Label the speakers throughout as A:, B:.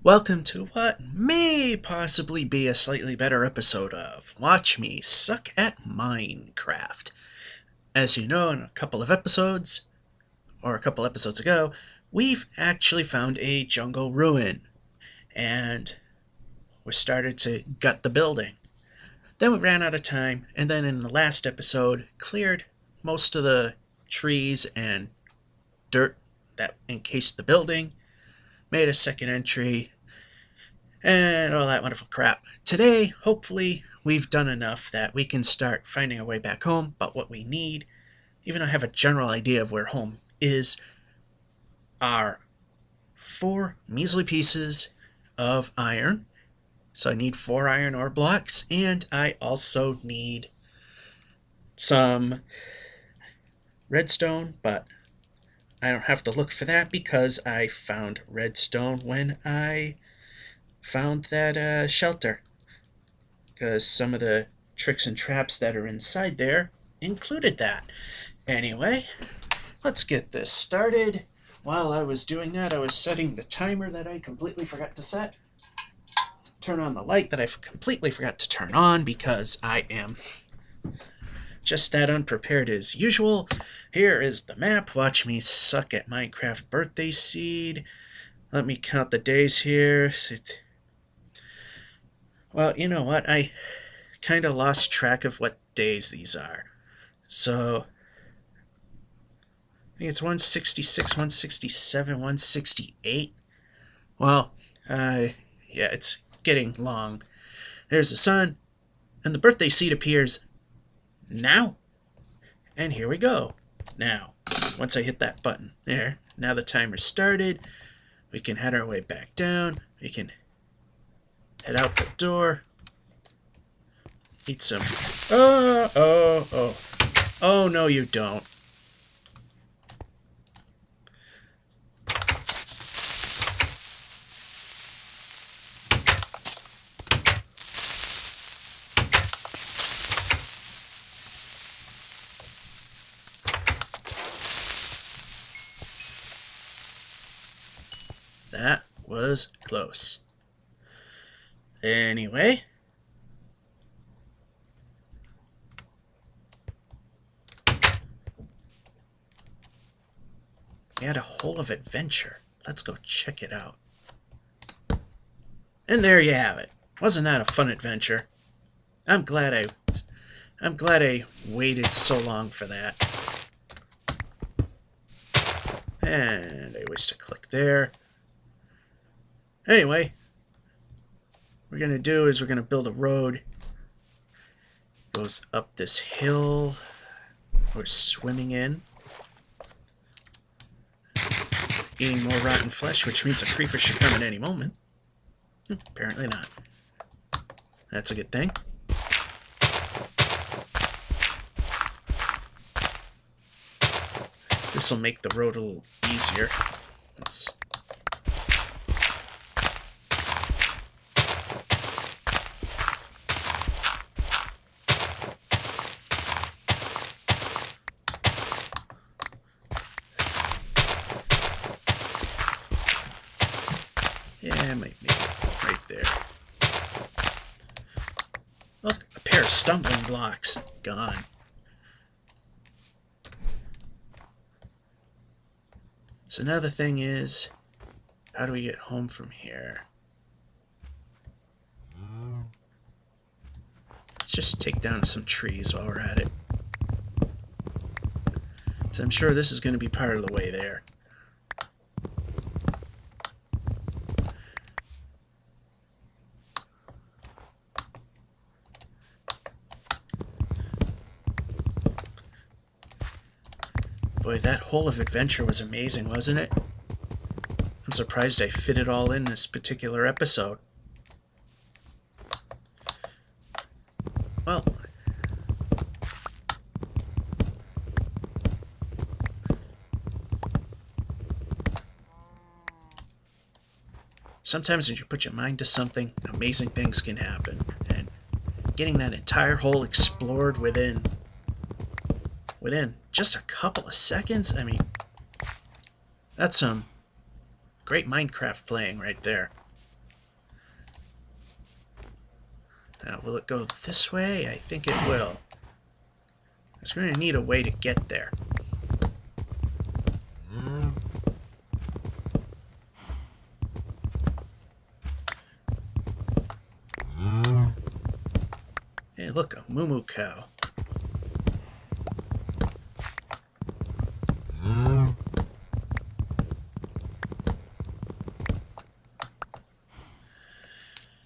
A: Welcome to what may possibly be a slightly better episode of Watch Me Suck at Minecraft. As you know, in a couple of episodes, or a couple episodes ago, we've actually found a jungle ruin, and we started to gut the building. Then we ran out of time, and then in the last episode, cleared most of the trees and dirt that encased the building, made a second entry, and all that wonderful crap. Today, hopefully, we've done enough that we can start finding our way back home, but what we need, even though I have a general idea of where home is, are 4 measly pieces of iron. So I need 4 iron ore blocks, and I also need some redstone, but I don't have to look for that because I found redstone when I found that shelter, because some of the tricks and traps that are inside there included that. Anyway, let's get this started. While I was doing that, I was setting the timer that I completely forgot to set. Turn on the light that I completely forgot to turn on because I am just that unprepared as usual. Here is the map. Watch me suck at Minecraft birthday seed. Let me count the days here. Well, you know what? I kind of lost track of what days these are. So, I think it's 166, 167, 168. Well, yeah, it's getting long. There's the sun, and the birthday seed appears now. And here we go. Now, once I hit that button, there, now the timer started. We can head our way back down. We can head out the door. Eat some. Oh, no, you don't. That was close. Anyway. We had a hole of adventure. Let's go check it out. And there you have it. Wasn't that a fun adventure? I'm glad I waited so long for that. And I waste a click there. Anyway, what we're going to do is we're going to build a road. Goes up this hill we're swimming in. Eating more rotten flesh, which means a creeper should come at any moment. Apparently not. That's a good thing. This will make the road a little easier. Let's... Yeah, I might make it right there. Look, a pair of stumbling blocks. Gone. So now the thing is, how do we get home from here? Let's just take down some trees while we're at it. So I'm sure this is going to be part of the way there. Boy, that hole of adventure was amazing, wasn't it? I'm surprised I fit it all in this particular episode. Well, sometimes when you put your mind to something, amazing things can happen. And getting that entire hole explored within just a couple of seconds, I mean, that's some great Minecraft playing right there. Now, will it go this way? I think it will. It's going to need a way to get there. Hey, look, a moo cow.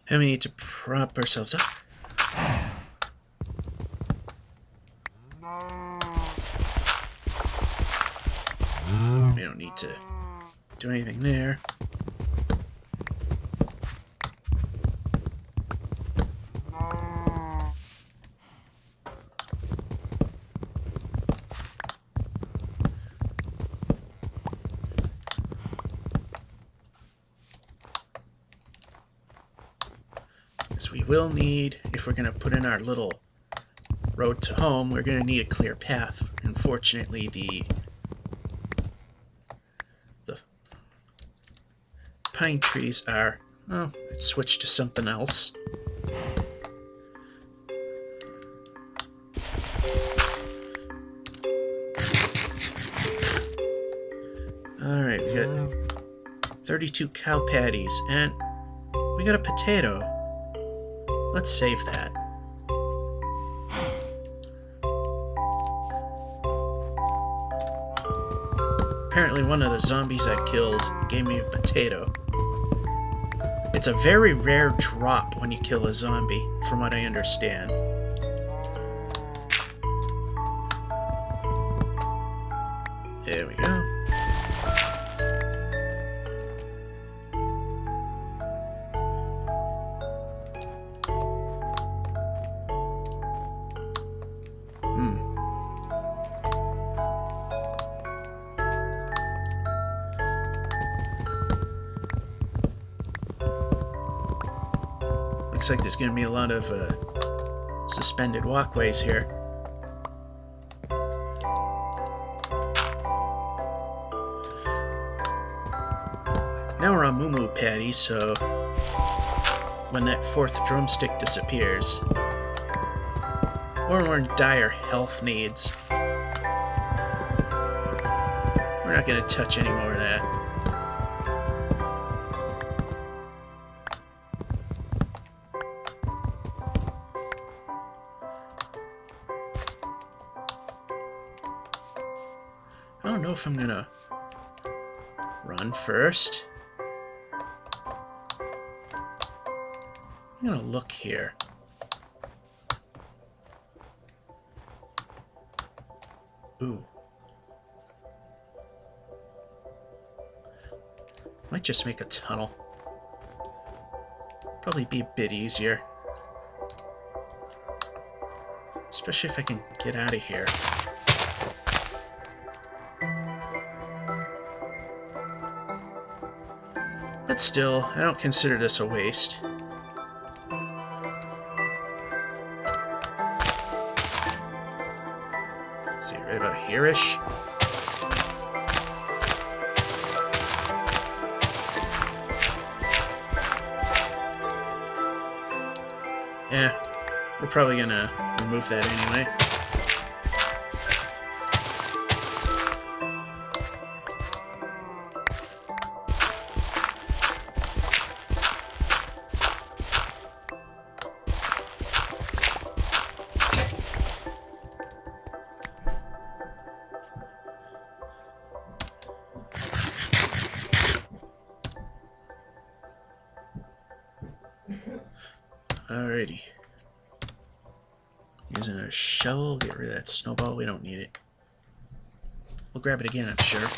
A: And we need to prop ourselves up. We don't need to do anything there. Because we will need, if we're going to put in our little road to home, we're going to need a clear path. Unfortunately, the pine trees are... Oh, it switched to something else. Alright, we got 32 cow patties, and we got a potato. Let's save that. Apparently one of the zombies I killed gave me a potato. It's a very rare drop when you kill a zombie, from what I understand. There we go. Looks like there's going to be a lot of suspended walkways here. Now we're on moo patty, so when that fourth drumstick disappears, or we're in dire health needs, we're not going to touch any more of that. I don't know if I'm gonna run first. I'm gonna look here. Ooh. Might just make a tunnel. Probably be a bit easier. Especially if I can get out of here. But still, I don't consider this a waste. See, right about here-ish. Yeah, we're probably gonna remove that anyway. Alrighty. Using a shovel, get rid of that snowball, we don't need it. We'll grab it again, I'm sure.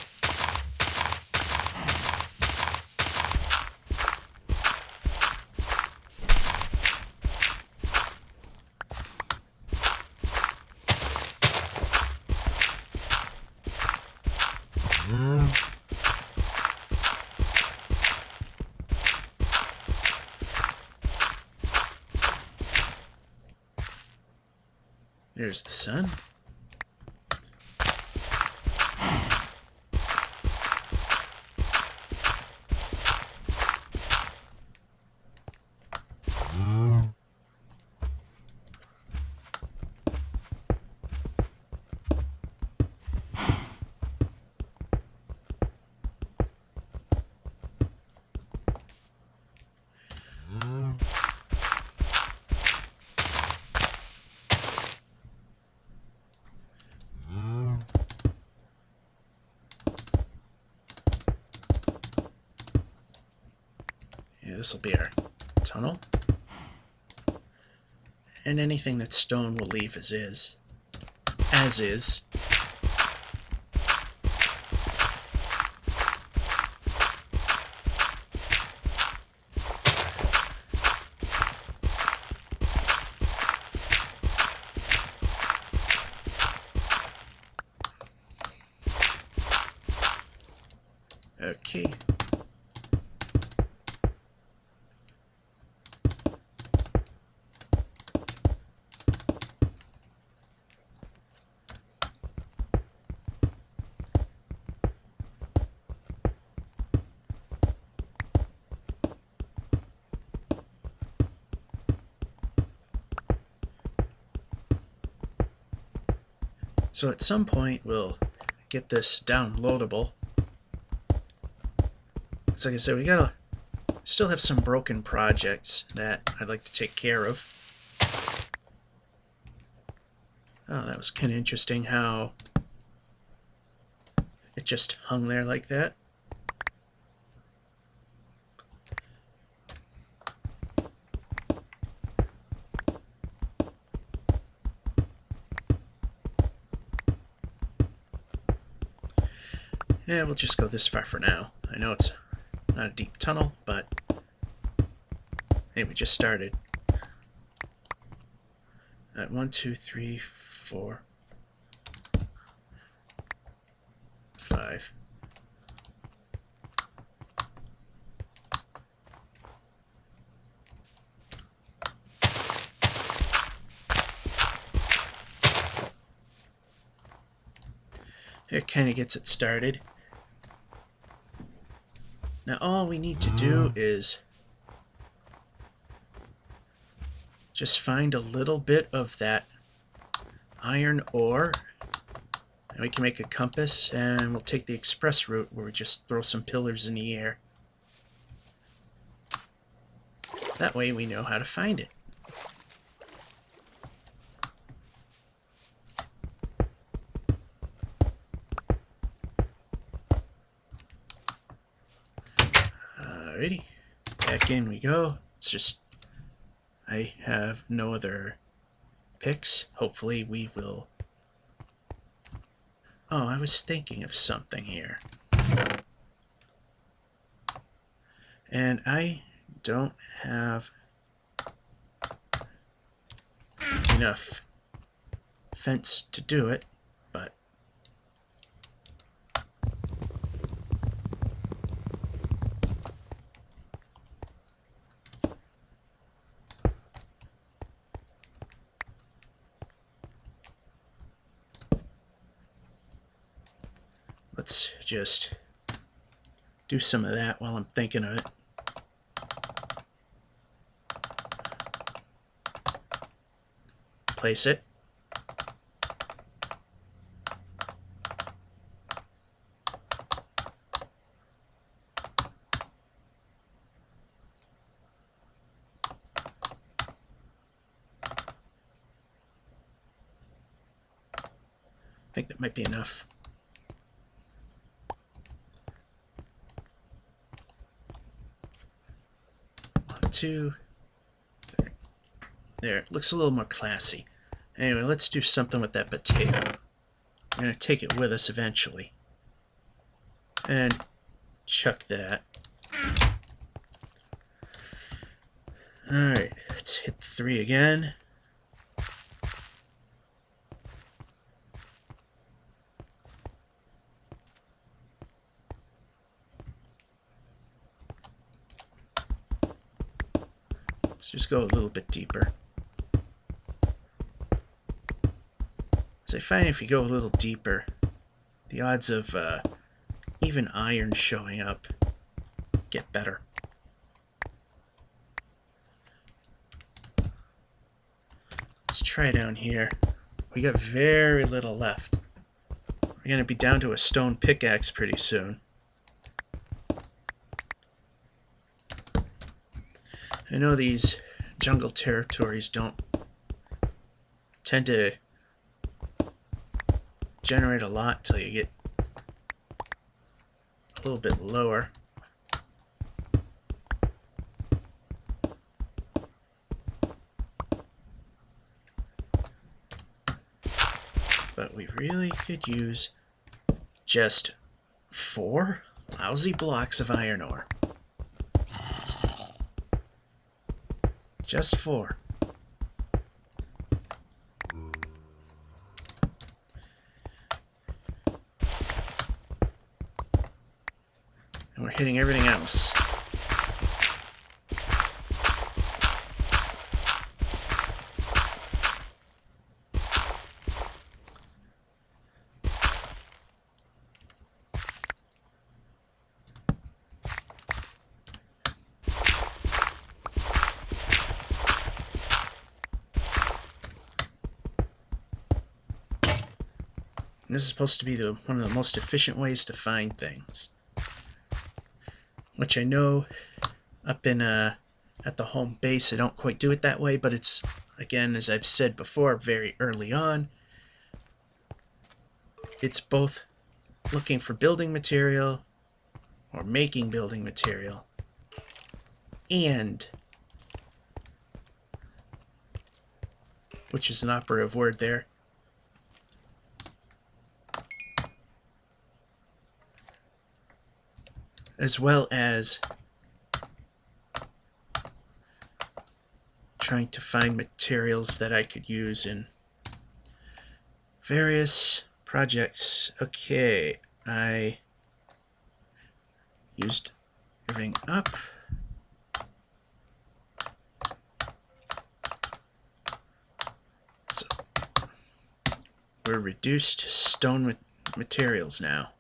A: There's the sun. this will be our tunnel. And anything that's stone we'll leave as is. As is. Okay. So at some point we'll get this downloadable. It's like I said, we gotta still have some broken projects that I'd like to take care of. Oh, that was kind of interesting how it just hung there like that. Yeah, we'll just go this far for now. I know it's not a deep tunnel, but hey, we just started. At 1, 2, 3, 4, 5. It kind of gets it started. Now all we need to do is just find a little bit of that iron ore, and we can make a compass, and we'll take the express route where we just throw some pillars in the air. That way we know how to find it. Alrighty, back in we go. It's just, I have no other picks. Hopefully we will... Oh, I was thinking of something here. And I don't have enough fence to do it, but let's just do some of that while I'm thinking of it. Place it. I think that might be enough. Two. There, it looks a little more classy. Anyway, let's do something with that potato. We're going to take it with us eventually. And chuck that. Alright, let's hit 3 again. Let's just go a little bit deeper. So I find if you go a little deeper, the odds of even iron showing up get better. Let's try down here. We got very little left. We're going to be down to a stone pickaxe pretty soon. I know these jungle territories don't tend to generate a lot till you get a little bit lower. but we really could use just 4 lousy blocks of iron ore. Just 4. And we're hitting everything else. This is supposed to be one of the most efficient ways to find things. Which I know up in at the home base I don't quite do it that way, but it's, again, as I've said before, very early on. It's both looking for building material or making building material and, which is an operative word there, as well as trying to find materials that I could use in various projects. Okay, I used everything up. So we're reduced to stone materials now.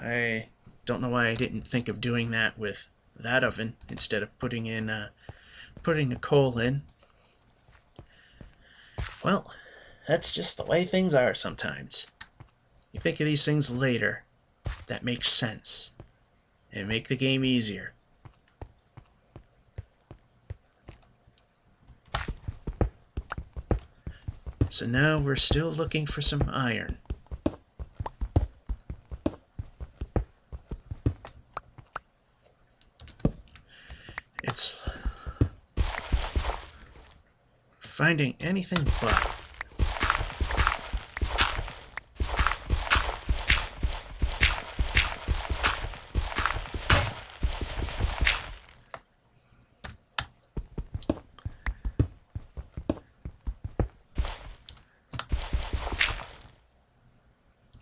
A: I don't know why I didn't think of doing that with that oven instead of putting the coal in. Well, that's just the way things are sometimes. You think of these things later, that makes sense, and make the game easier. So now we're still looking for some iron. It's finding anything but.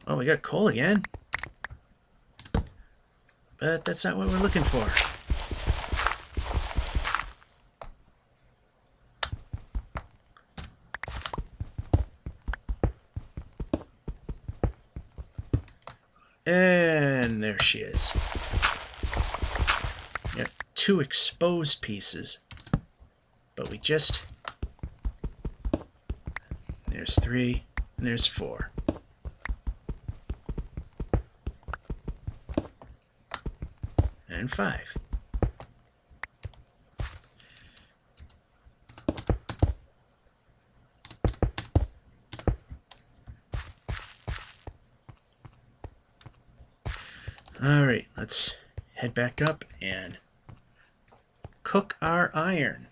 A: Oh, we got coal again. But that's not what we're looking for. And there she is. We got 2 exposed pieces, but we just... There's 3, and there's 4. And 5. Alright, let's head back up and cook our iron.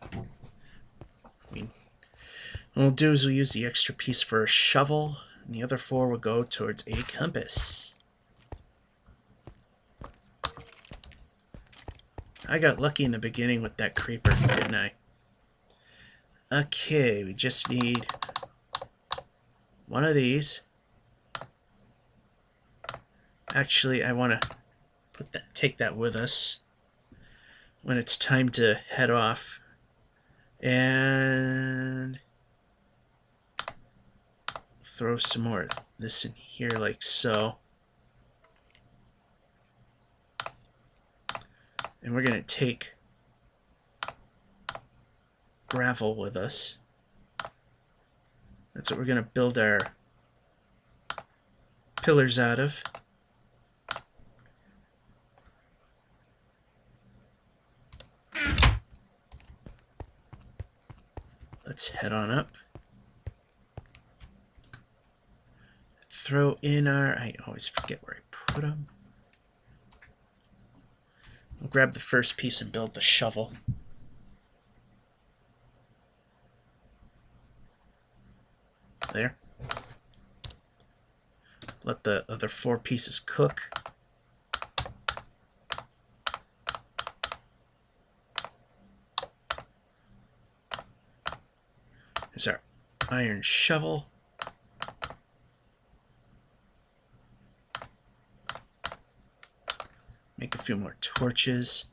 A: What we'll do is we'll use the extra piece for a shovel, and the other 4 will go towards a compass. I got lucky in the beginning with that creeper, didn't I? Okay, we just need 1 of these. Actually, I want to take that with us when it's time to head off. And throw some more of this in here like so. And we're going to take gravel with us. That's what we're going to build our pillars out of. Let's head on up. Throw in our... I always forget where I put them. We'll grab the first piece and build the shovel. There. Let the other 4 pieces cook. Here's our iron shovel. Make a few more torches.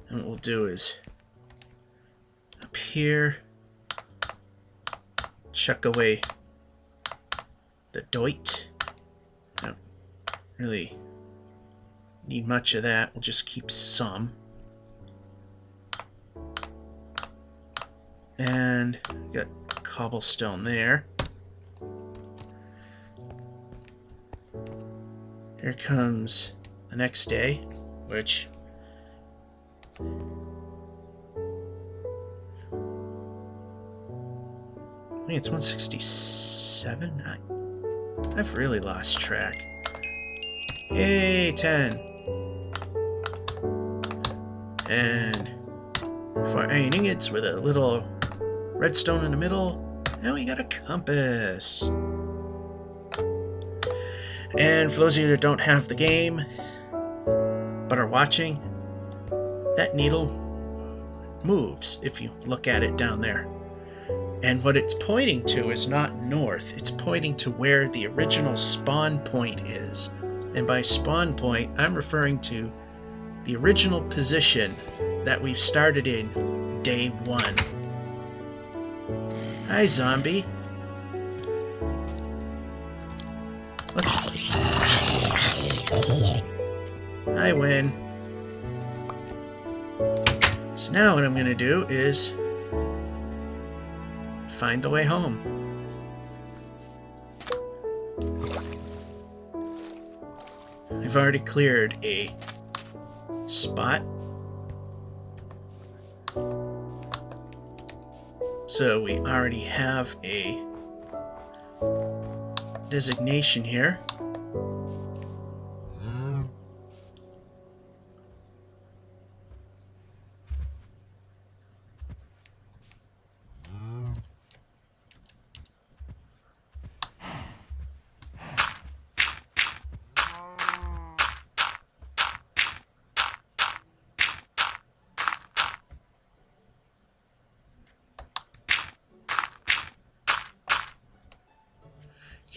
A: And what we'll do is up here, chuck away the doit. Don't really need much of that. We'll just keep some. And got cobblestone there. Here comes the next day, which I think it's 167. I've really lost track. Yay, 10. And 4 iron ingots with a little redstone in the middle. And we got a compass. And for those of you that don't have the game, but are watching, that needle moves if you look at it down there. And what it's pointing to is not north, it's pointing to where the original spawn point is. And by spawn point, I'm referring to the original position that we've started in day 1. Hi, zombie. I win. So now what I'm going to do is find the way home. I've already cleared a spot. So we already have a designation here.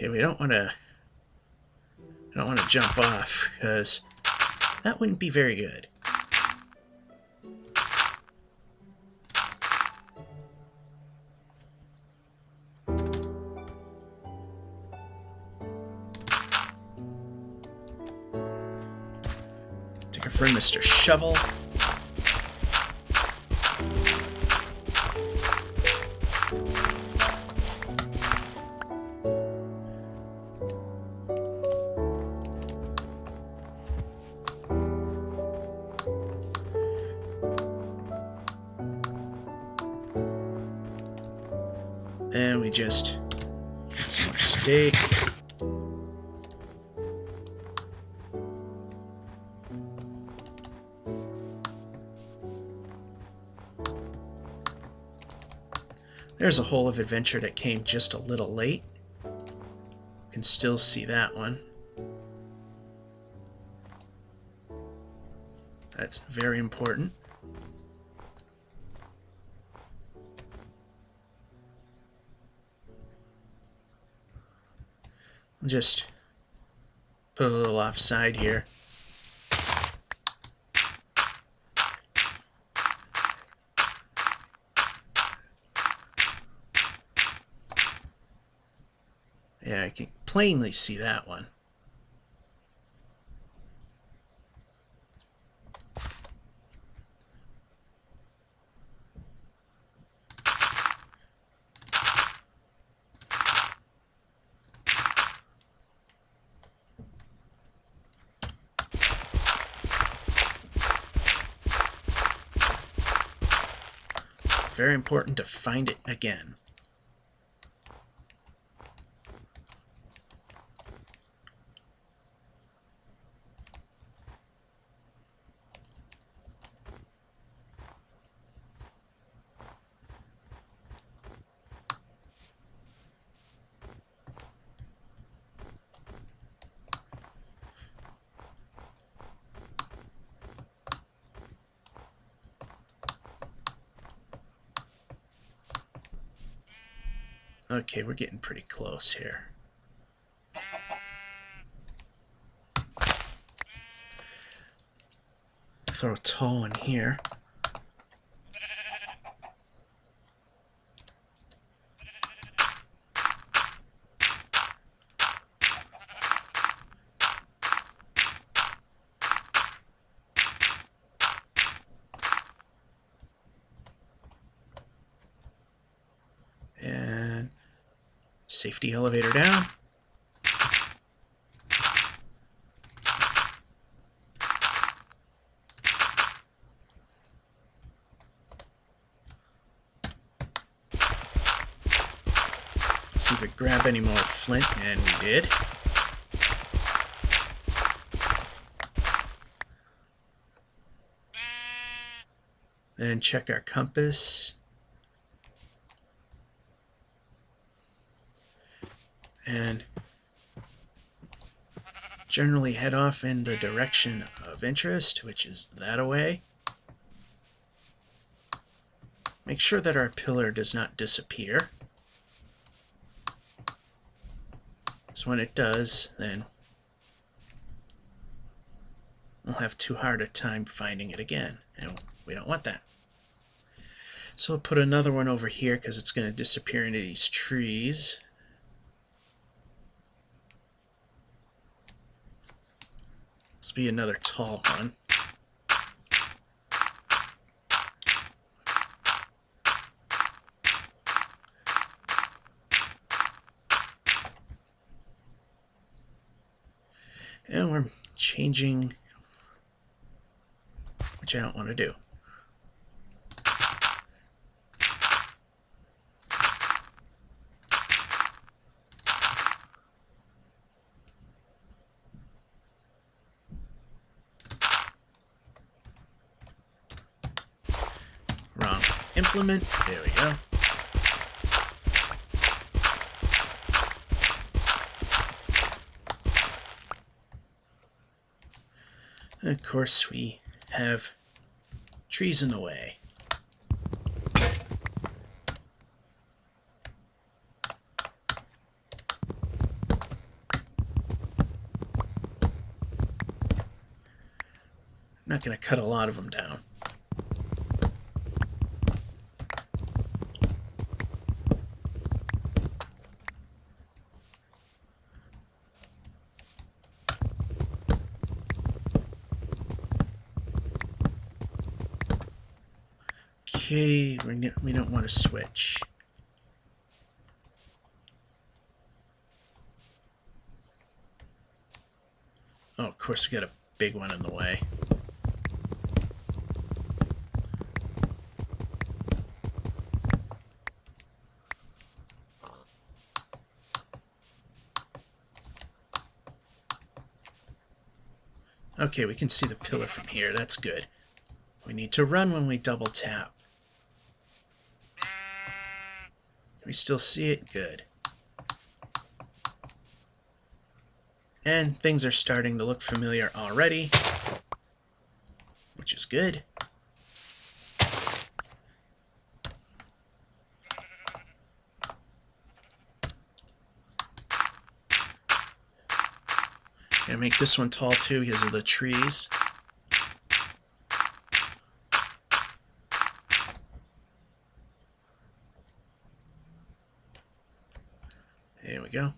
A: Okay, we don't want to jump off because that wouldn't be very good. Take a friend, Mr. Shovel. And we just get some more steak. There's a hole of adventure that came just a little late. You can still see that one. That's very important. I'll just put a little offside here. Yeah, I can plainly see that one. Very important to find it again. Okay, we're getting pretty close here. Throw a tall in here. And safety elevator down. See if we grab any more flint, and we did. Then check our compass. And generally head off in the direction of interest, which is that away. Make sure that our pillar does not disappear. So when it does, then we'll have too hard a time finding it again, and we don't want that. So we'll put another one over here because it's going to disappear into these trees. This will be another tall one. And we're changing, which I don't want to do. Wrong implement. There we go. And of course, we have trees in the way. I'm not going to cut a lot of them down. Okay, we don't want to switch. Oh, of course, we got a big one in the way. Okay, we can see the pillar from here. That's good. We need to run when we double tap. Can we still see it? Good. And things are starting to look familiar already, which is good. Gonna make this one tall too because of the trees. There we go.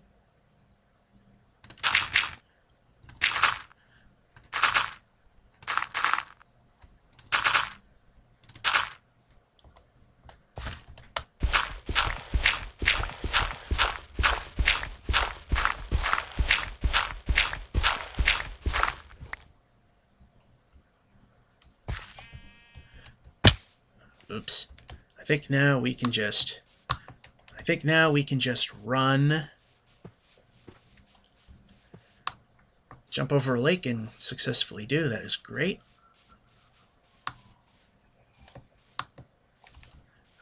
A: Oops. I think now we can just run, jump over a lake and successfully do. That is great.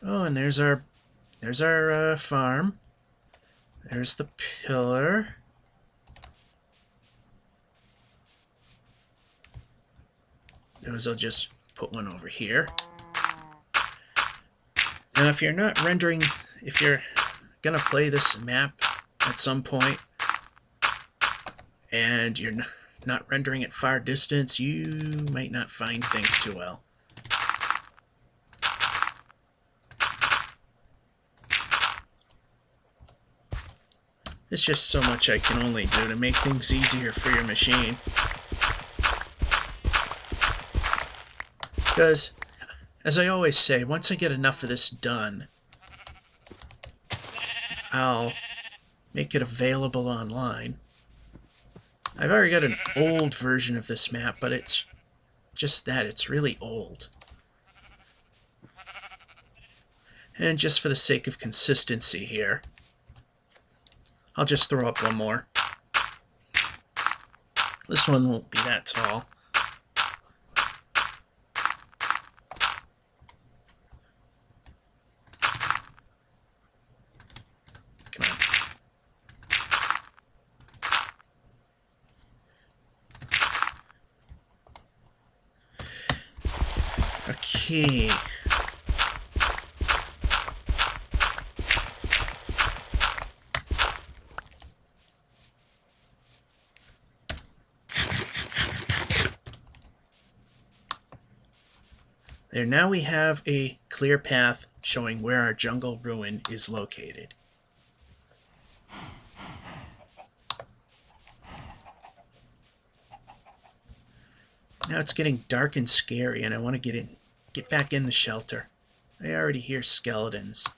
A: Oh, and there's our farm. There's the pillar. I'll just put one over here. Now, if you're got gonna play this map at some point, and you're not rendering at far distance, you might not find things too well. There's just so much I can only do to make things easier for your machine. Because, as I always say, once I get enough of this done, I'll make it available online. I've already got an old version of this map, but it's just that, it's really old. And just for the sake of consistency here, I'll just throw up one more. This one won't be that tall. Come on. Okay. There, now we have a clear path showing where our jungle ruin is located. Now it's getting dark and scary, and I want to get back in the shelter. I already hear skeletons.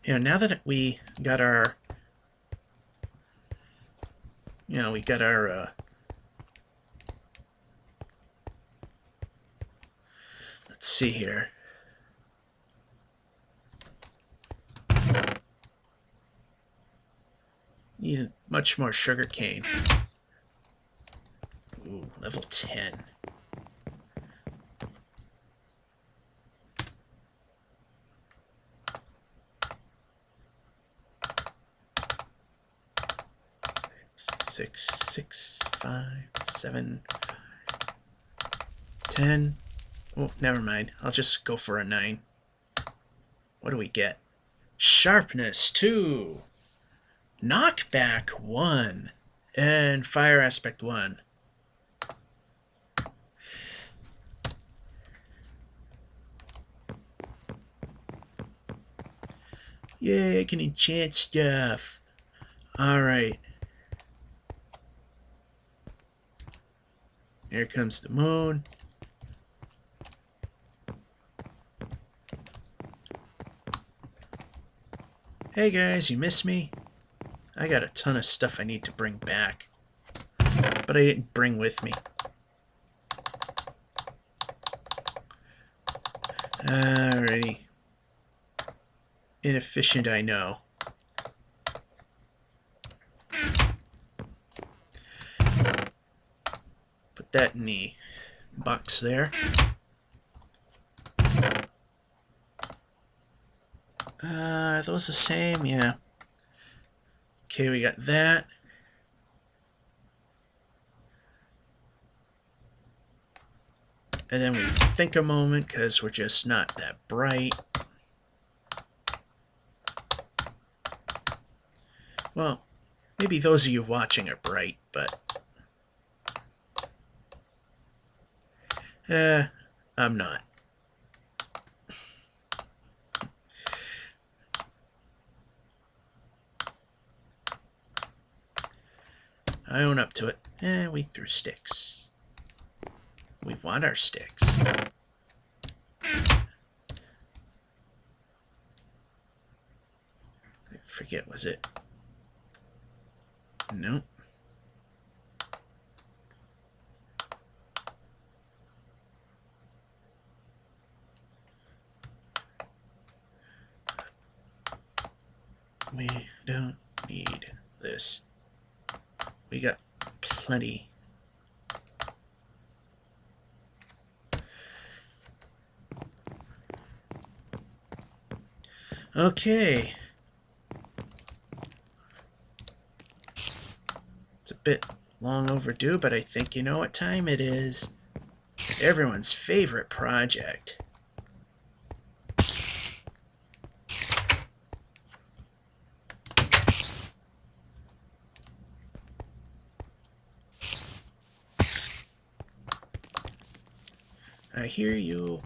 A: Now that we got our let's see here. Need much more sugar cane. Ooh, level 10. Six, 5, 7, 10. Oh, never mind. I'll just go for a 9. What do we get? Sharpness 2. Knockback 1. And fire aspect 1. Yay, I can enchant stuff. Alright. Here comes the moon. Hey guys, you miss me? I got a ton of stuff I need to bring back, but I didn't bring with me. Alrighty. Inefficient, I know. Put that in the box there. Are those the same? Yeah. Okay, we got that. And then we think a moment because we're just not that bright. Well, maybe those of you watching are bright, but I'm not. I own up to it. We threw sticks. We want our sticks. I forget, was it? Nope. We don't need this. We got plenty. Okay. It's a bit long overdue, but I think you know what time it is. Everyone's favorite project. I hear you.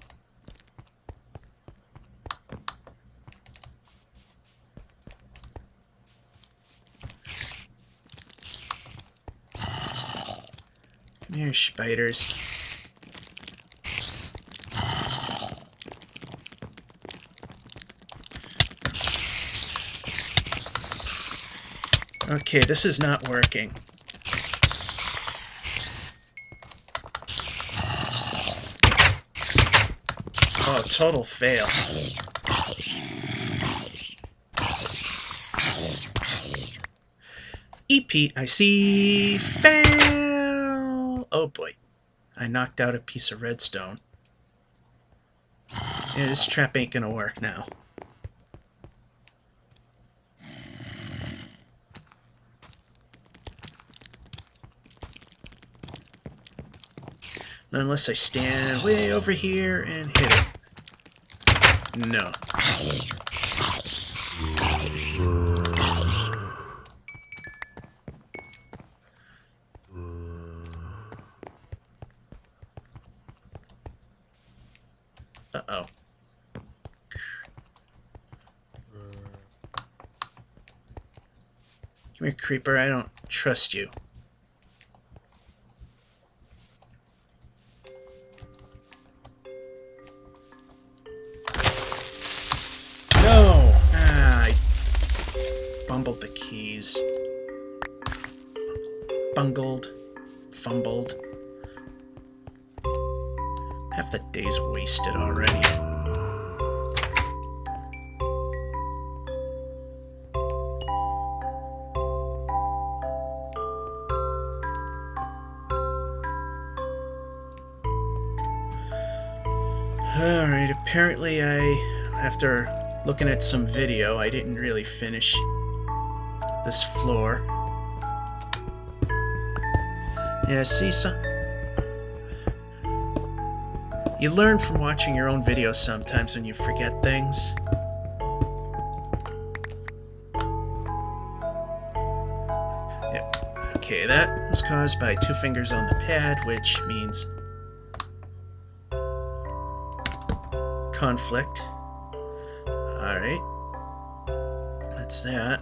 A: Come here, spiders. Okay, this is not working. Oh, total fail. EPIC fail! Oh boy. I knocked out a piece of redstone. Yeah, this trap ain't gonna work now. Not unless I stand way over here and hit it. No. Uh-oh. Come here, creeper. I don't trust you. No! Ah, I bumbled the keys. Bungled. Fumbled. Half the day's wasted already. Alright, apparently after looking at some video, I didn't really finish this floor. Yeah, see, you learn from watching your own videos sometimes when you forget things. Yep. Okay, that was caused by 2 fingers on the pad, which means conflict. Alright. That's that.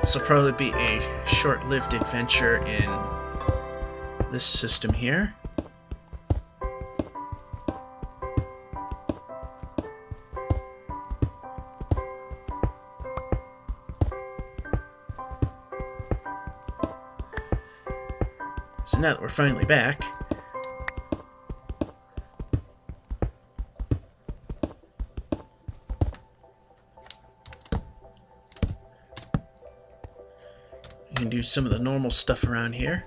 A: This will probably be a short-lived adventure in this system here. So now that we're finally back, you can do some of the normal stuff around here.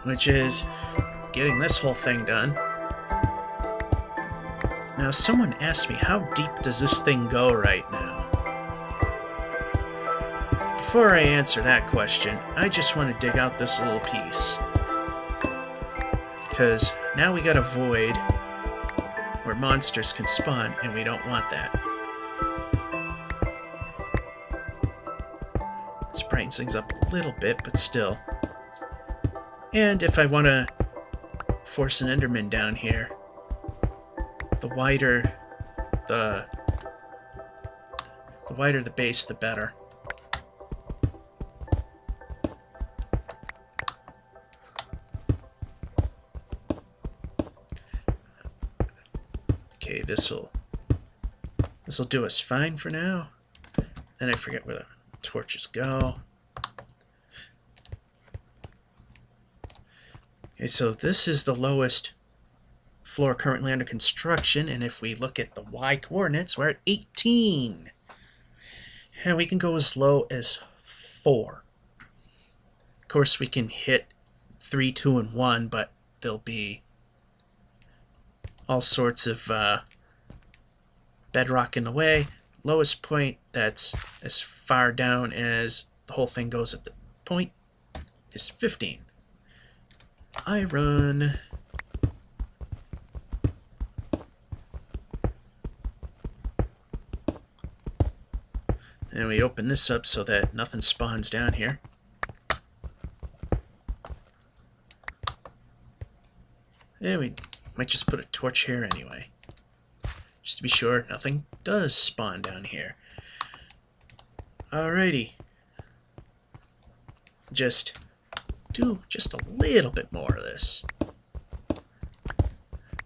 A: Which is getting this whole thing done. Now, someone asked me, how deep does this thing go right now? Before I answer that question, I just want to dig out this little piece. Because now we got a void where monsters can spawn, and we don't want that. This brightens things up a little bit, but still. And if I want to force an Enderman down here, the wider the base, the better. Okay, this'll do us fine for now. Then I forget where the torches go. Okay, so this is the lowest floor currently under construction, and if we look at the Y coordinates, we're at 18. And we can go as low as 4. course, we can hit 3, 2, and 1, but there'll be all sorts of bedrock in the way. Lowest point that's as far down as the whole thing goes at the point is 15. I run. And we open this up so that nothing spawns down here. And we might just put a torch here anyway, just to be sure nothing does spawn down here. Alrighty. Just do just a little bit more of this. I'm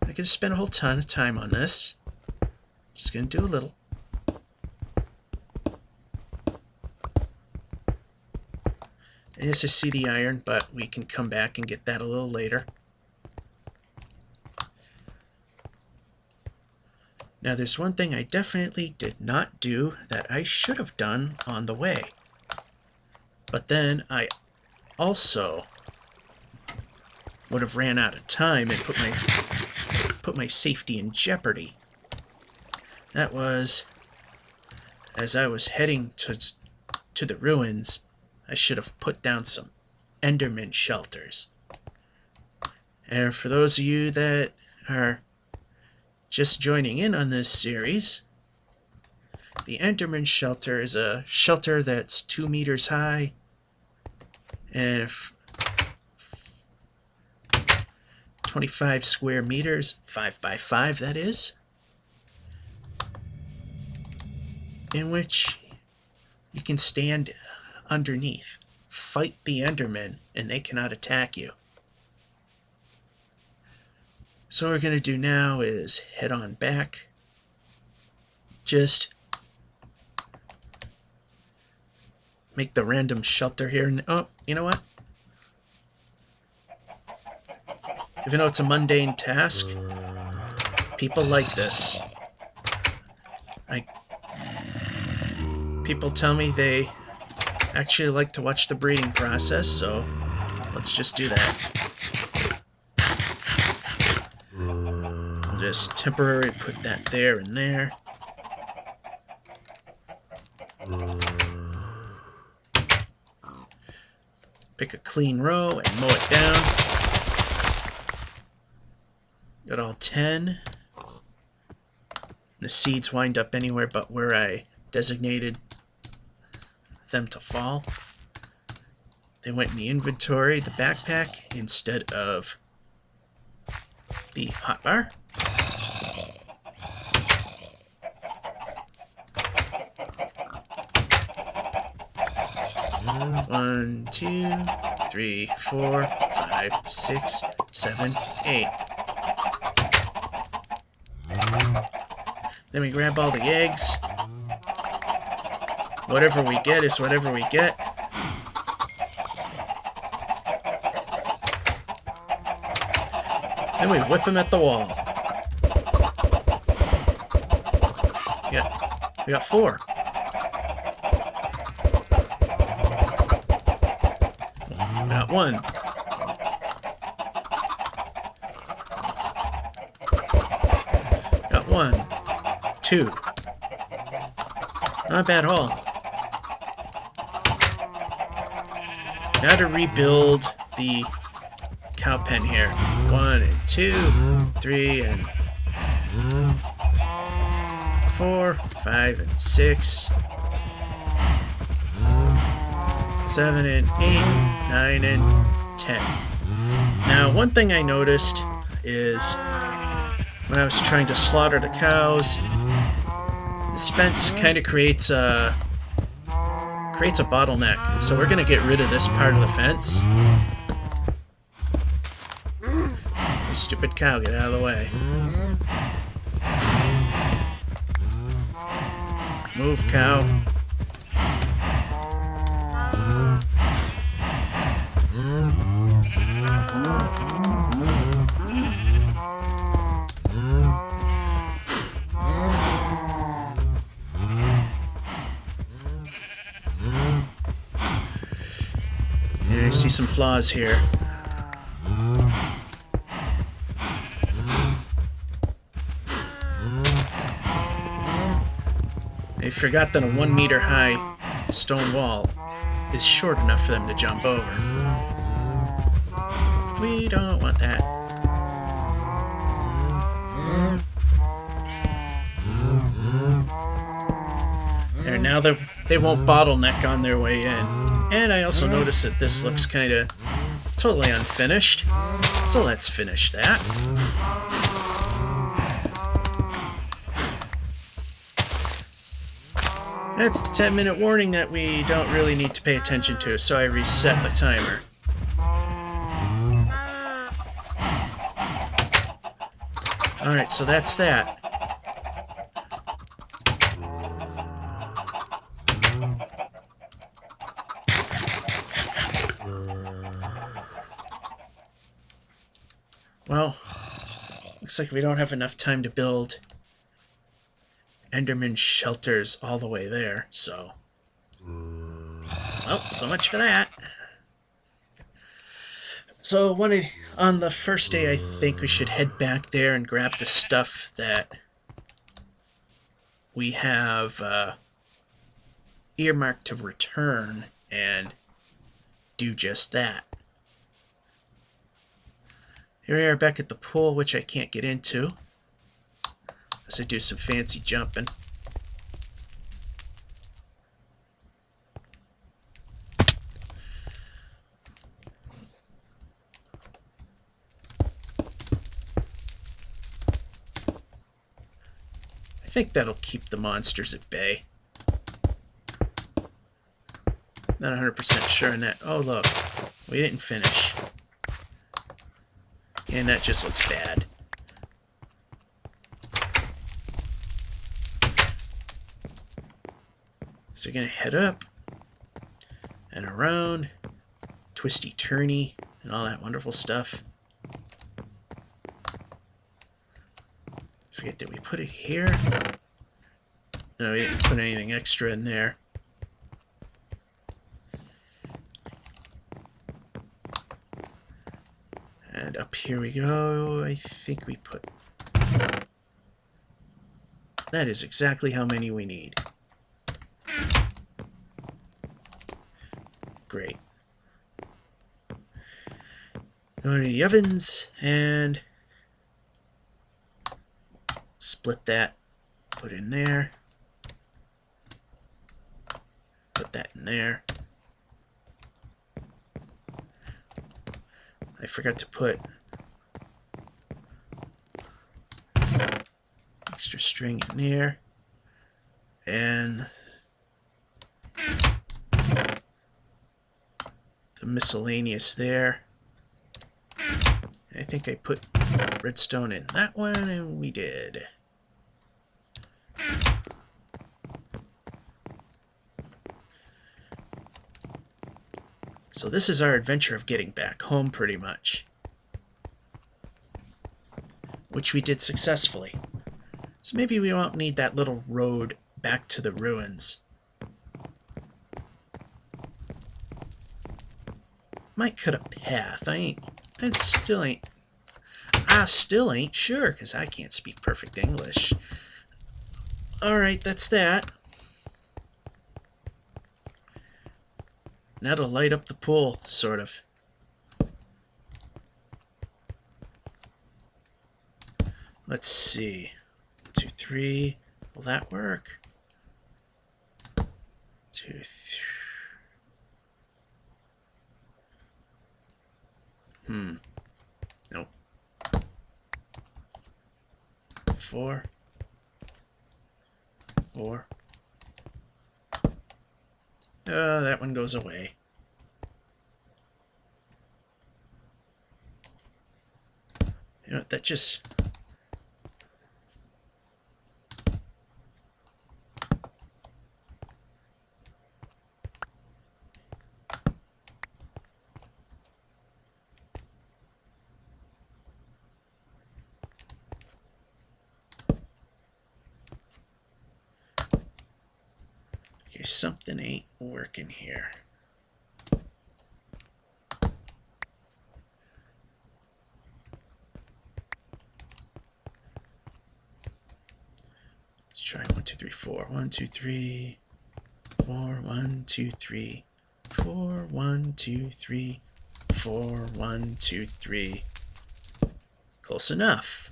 A: not going to spend a whole ton of time on this. Just going to do a little. This is CD iron, but we can come back and get that a little later. Now there's one thing I definitely did not do that I should have done on the way. But then I also would have ran out of time and put my safety in jeopardy. That was, as I was heading to the ruins, I should have put down some Enderman shelters. And for those of you that are just joining in on this series, the Enderman shelter is a shelter that's 2 meters high and 25 square meters, 5 by 5 that is, in which you can stand underneath, fight the Endermen, and they cannot attack you. So what we're going to do now is head on back. Just make the random shelter here. Oh, you know what? Even though it's a mundane task, people like this. People tell me they actually like to watch the breeding process, so let's just do that. I'll just temporarily put that there and there. Pick a clean row and mow it down. Got all 10. The seeds wind up anywhere but where I designated them to fall. They went in the inventory, the backpack, instead of the hotbar. One, 2, 3, 4, 5, 6, 7, 8. Then we grab all the eggs. Whatever we get is whatever we get. Then we whip them at the wall. Yeah, we got 4. Got 1. Got 1. 2. Not bad haul. Now to rebuild the cow pen here. 1 and 2, 3 and 4, 5 and 6, 7 and 8, 9 and 10. Now one thing I noticed is when I was trying to slaughter the cows, this fence kind of creates a bottleneck. So we're gonna get rid of this part of the fence. Stupid cow, get out of the way. Move, cow. I see some flaws here. I forgot that a 1 meter high stone wall is short enough for them to jump over. We don't want that. There, now they won't bottleneck on their way in. And I also noticed that this looks kind of totally unfinished. So let's finish that. That's the 10-minute warning that we don't really need to pay attention to, so I reset the timer. Alright, so that's that. Well, looks like we don't have enough time to build Enderman shelters all the way there, so... Well, so much for that. So on the first day, I think we should head back there and grab the stuff that we have earmarked to return and do just that. Here we are back at the pool, which I can't get into as I do some fancy jumping. I think that'll keep the monsters at bay. Not 100% sure on that. Oh, look. We didn't finish. And that just looks bad. So we're going to head up and around, twisty-turny, and all that wonderful stuff. Forget that we put it here. No, we didn't put anything extra in there. And up here we go. I think we put... That is exactly how many we need. Great. Go to the ovens and split that. Put in there. Put that in there. I forgot to put extra string in there. And the miscellaneous there. I think I put redstone in that one, and we did. So this is our adventure of getting back home, pretty much. Which we did successfully. So maybe we won't need that little road back to the ruins. Might cut a path. I still ain't sure, because I can't speak perfect English. Alright, that's that. Now to light up the pool, sort of. Let's see. 1, 2, 3. Will that work? 2, 3. Nope. 4. 4. That one goes away. You know what, that just... Okay, something ain't working here. 4. 1, 2, 3, 4. 1, 2, 3, 4. 1, 2, 3, 4. 1, 2, 3. Close enough.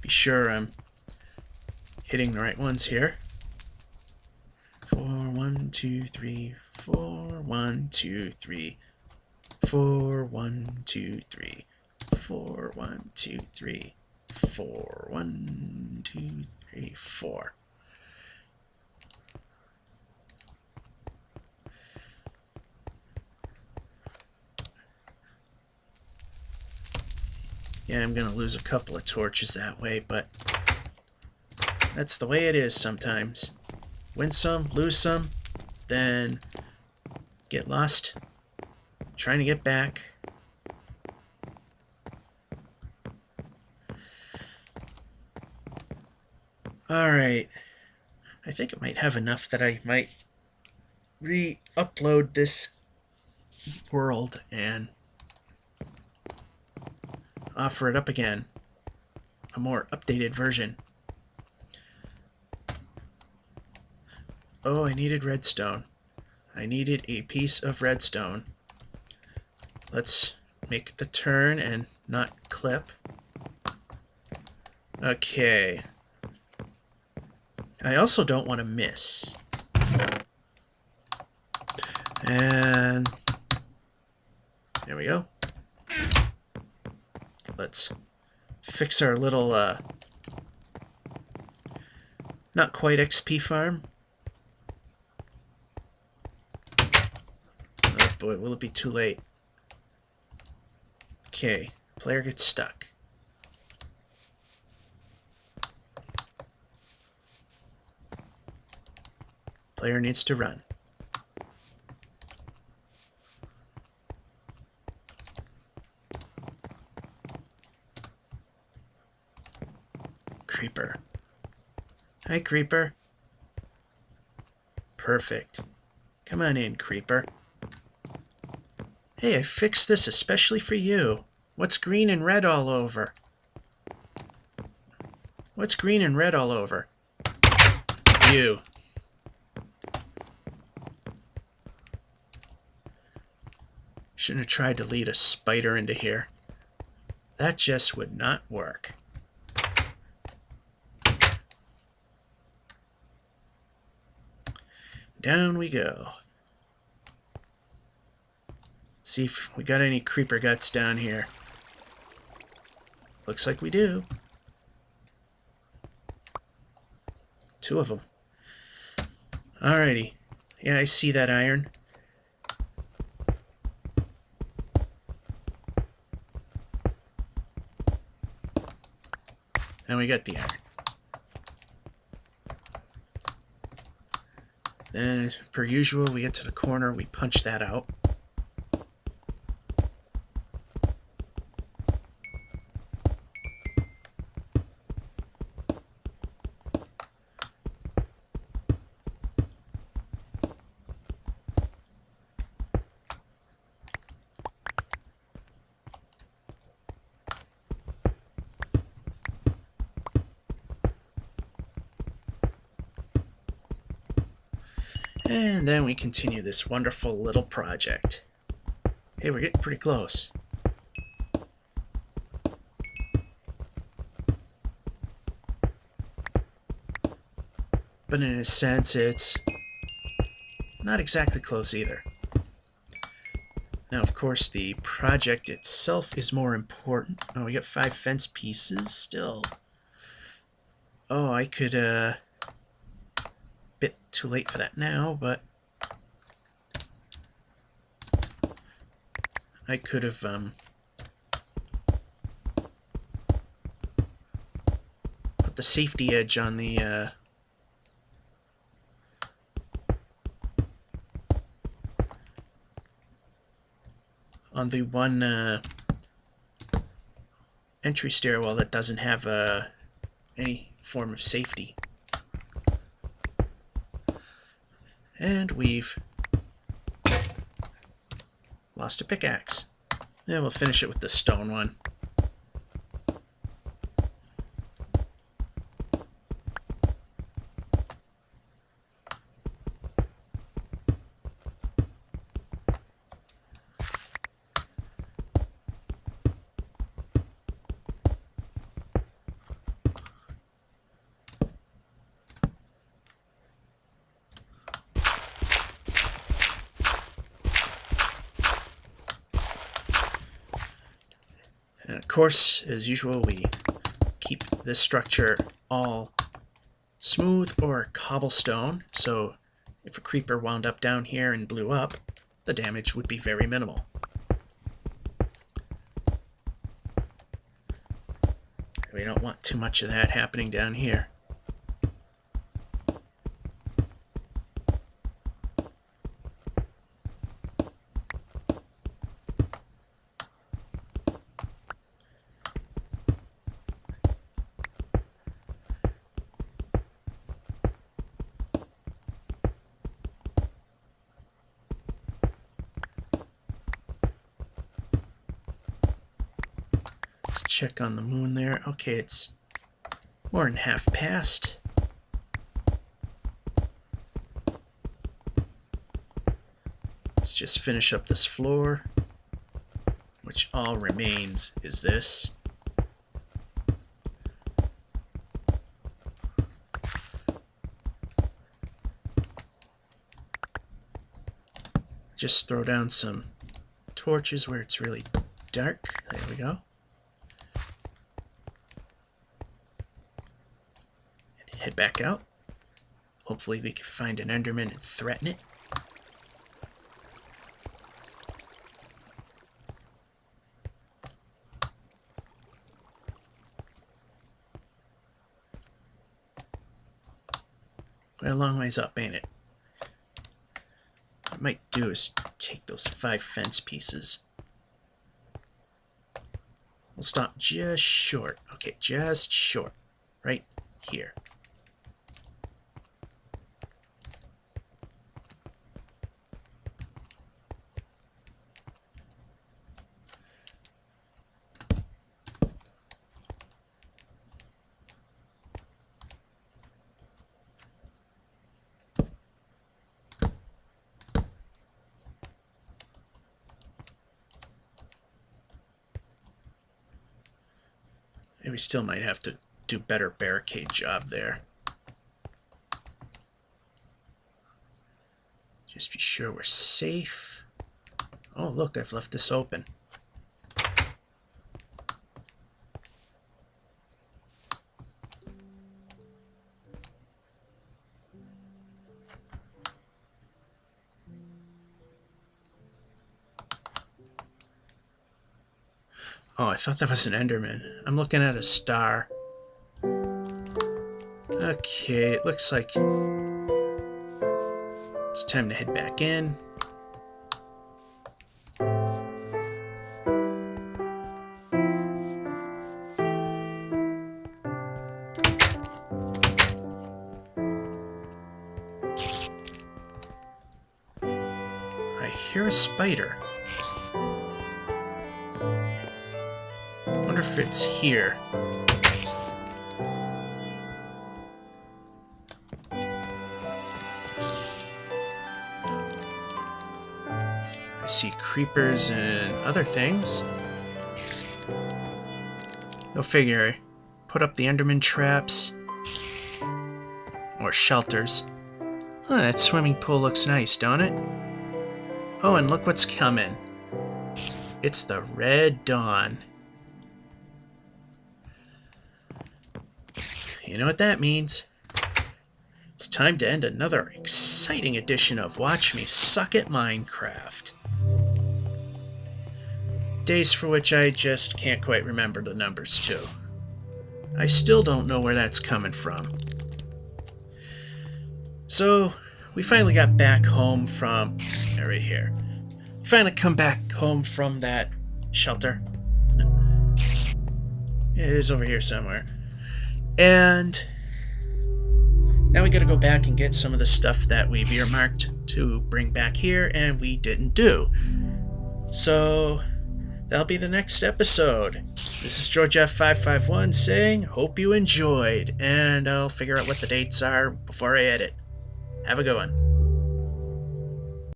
A: Be sure I'm hitting the right ones here. 4, 1, 2, 3, 4. 1, 2, 3, 4. 1, 2, 3, 4. 1, 2, 3, 4. 1, 2, 3, 4. Yeah, I'm gonna lose a couple of torches that way, but that's the way it is sometimes. Win some, lose some, then get lost trying to get back. Alright, I think it might have enough that I might re-upload this world and offer it up again. A more updated version. Oh, I needed redstone. I needed a piece of redstone. Let's make the turn and not clip. Okay. I also don't want to miss. And there we go. Let's fix our little, not quite XP farm. Oh boy, will it be too late? Okay, player gets stuck. Player needs to run. Creeper. Hi, Creeper. Perfect. Come on in, Creeper. Hey, I fixed this especially for you. What's green and red all over? What's green and red all over? You. Shouldn't have tried to lead a spider into here. That just would not work. Down we go. See if we got any creeper guts down here. Looks like we do. 2 of them. Alrighty. Yeah, I see that iron. And we got the iron. Then, per usual, we get to the corner, we punch that out. And then we continue this wonderful little project. Hey, we're getting pretty close. But in a sense, it's not exactly close either. Now, of course, the project itself is more important. Oh, we got 5 fence pieces still. Oh, I could, bit too late for that now, but I could have, put the safety edge on the, one entry stairwell that doesn't have any form of safety. And we've lost a pickaxe. Yeah, we'll finish it with the stone one. course, as usual, we keep this structure all smooth or cobblestone, so if a creeper wound up down here and blew up, the damage would be very minimal. We don't want too much of that happening down here. Let's check on the moon there. Okay, it's more than half past. Let's just finish up this floor, which all remains is this. Just throw down some torches where it's really dark. There we go. Head back out. Hopefully we can find an Enderman and threaten it. Quite a long ways up, ain't it? What I might do is take those 5 fence pieces. We'll stop just short. Okay, just short. Right here. And we still might have to do better barricade job there. Just be sure we're safe. Oh, look, I've left this open. Oh, I thought that was an Enderman. I'm looking at a star. Okay, it looks like it's time to head back in. I hear a spider. I wonder if it's here. I see creepers and other things. Go figure. I put up the Enderman traps. Or shelters. Oh, that swimming pool looks nice, don't it? Oh, and look what's coming. It's the Red Dawn. You know what that means? It's time to end another exciting edition of Watch Me Suck at Minecraft. Days for which I just can't quite remember the numbers to. I still don't know where that's coming from. So, we finally got back home from... right here. Finally come back home from that shelter. No. It is over here somewhere. And now we gotta go back and get some of the stuff that we've earmarked to bring back here, and we didn't do. So that'll be the next episode. This is George F551 saying, hope you enjoyed, and I'll figure out what the dates are before I edit. Have a good one.